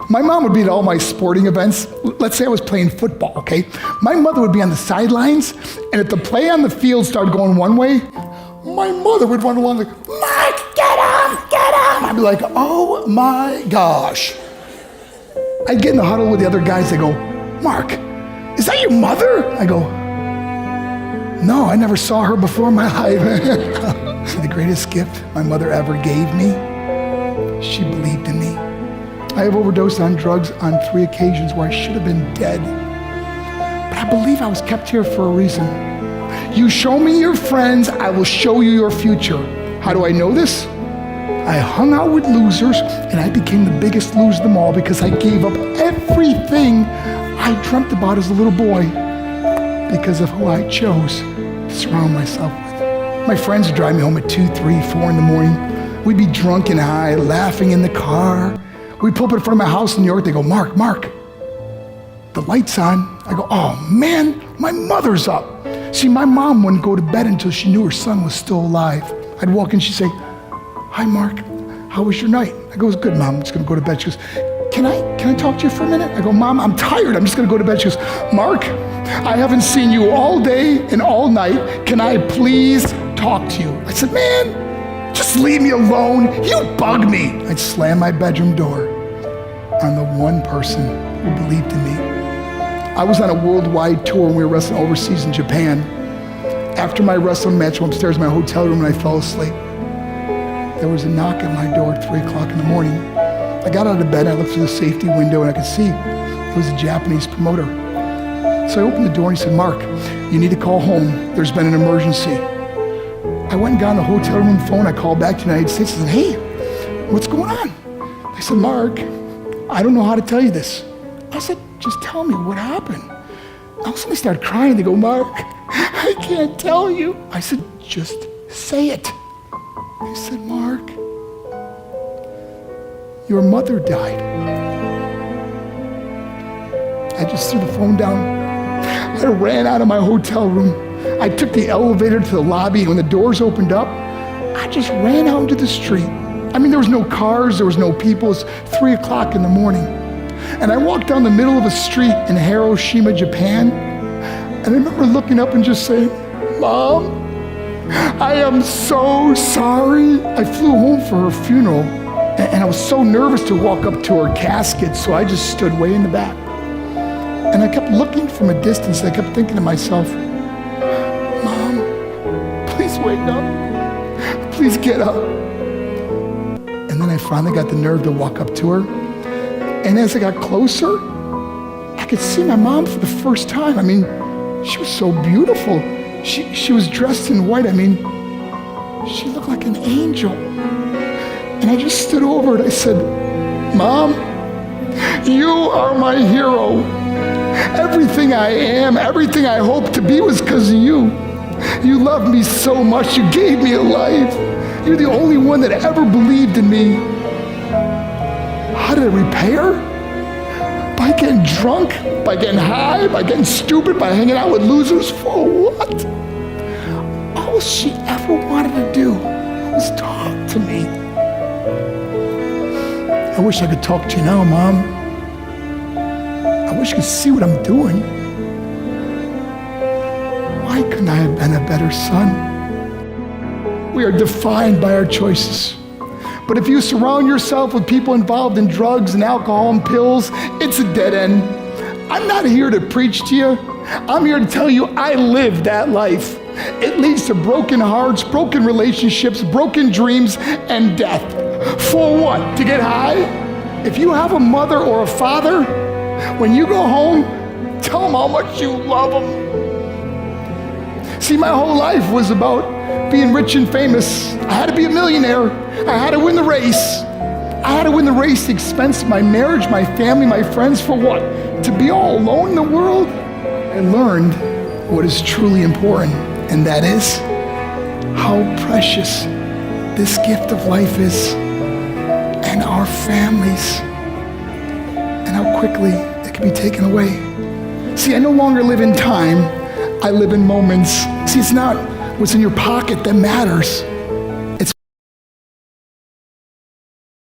My mom would be at all my sporting events. Let's say I was playing football, okay? My mother would be on the sidelines, and if the play on the field started going one way, my mother would run along like, Mark, get him! I'd be like, oh my gosh. I'd get in the huddle with the other guys. They go, Mark, is that your mother? I go, no, I never saw her before in my life. See, the greatest gift my mother ever gave me, she believed in me. I have overdosed on drugs on 3 occasions where I should have been dead. But I believe I was kept here for a reason. You show me your friends, I will show you your future. How do I know this? I hung out with losers, and I became the biggest loser of them all because I gave up everything I dreamt about as a little boy because of who I chose to surround myself with. My friends would drive me home at 2, 3, 4 in the morning. We'd be drunk and high, laughing in the car. We'd pull up in front of my house in New York. They go, Mark, the light's on. I go, oh man, my mother's up. See, my mom wouldn't go to bed until she knew her son was still alive. I'd walk in, she'd say, hi, Mark, how was your night? I go, it's good, Mom, I'm just gonna go to bed. She goes, can I talk to you for a minute? I go, Mom, I'm tired, I'm just gonna go to bed. She goes, Mark, I haven't seen you all day and all night. Can I please talk to you? I said, man, just leave me alone. You bug me. I'd slam my bedroom door on the one person who believed in me. I was on a worldwide tour and we were wrestling overseas in Japan. After my wrestling match, I went upstairs in my hotel room and I fell asleep. There was a knock at my door at 3 o'clock in the morning. I got out of bed, I looked through the safety window and I could see it was a Japanese promoter. So I opened the door and he said, Mark, you need to call home. There's been an emergency. I went and got on the hotel room phone. I called back to the United States and said, hey, what's going on? They said, Mark, I don't know how to tell you this. I said, just tell me what happened. All of a sudden they started crying. They go, Mark, I can't tell you. I said, just say it. They said, Mark, your mother died. I just threw the phone down. I ran out of my hotel room. I took the elevator to the lobby, and when the doors opened up, I just ran out into the street. I mean, there was no cars, there was no people. It was 3 o'clock in the morning. And I walked down the middle of a street in Hiroshima, Japan, and I remember looking up and just saying, Mom, I am so sorry. I flew home for her funeral, and I was so nervous to walk up to her casket, so I just stood way in the back. And I kept looking from a distance, and I kept thinking to myself, Mom, please wake up. Please get up. And then I finally got the nerve to walk up to her. And as I got closer, I could see my mom for the first time. I mean, she was so beautiful. She was dressed in white. I mean, she looked like an angel. And I just stood over it. I said, Mom, you are my hero. Everything I am, everything I hope to be was because of you. You loved me so much. You gave me a life. You're the only one that ever believed in me. How did I repay her? By getting drunk, by getting high, by getting stupid, by hanging out with losers. For what? All she ever wanted to do was talk to me. I wish I could talk to you now, Mom. I wish you could see what I'm doing. Why couldn't I have been a better son? We are defined by our choices. But if you surround yourself with people involved in drugs and alcohol and pills, it's a dead end. I'm not here to preach to you. I'm here to tell you I lived that life. It leads to broken hearts, broken relationships, broken dreams, and death. For what? To get high? If you have a mother or a father, when you go home, tell them how much you love them. See, my whole life was about being rich and famous. I had to be a millionaire. I had to win the race. I had to win the race at the expense of my marriage, my family, my friends. For what? To be all alone in the world? I learned what is truly important, and that is how precious this gift of life is, and our families, and how quickly it can be taken away. See, I no longer live in time. I live in moments. See, it's not what's in your pocket that matters.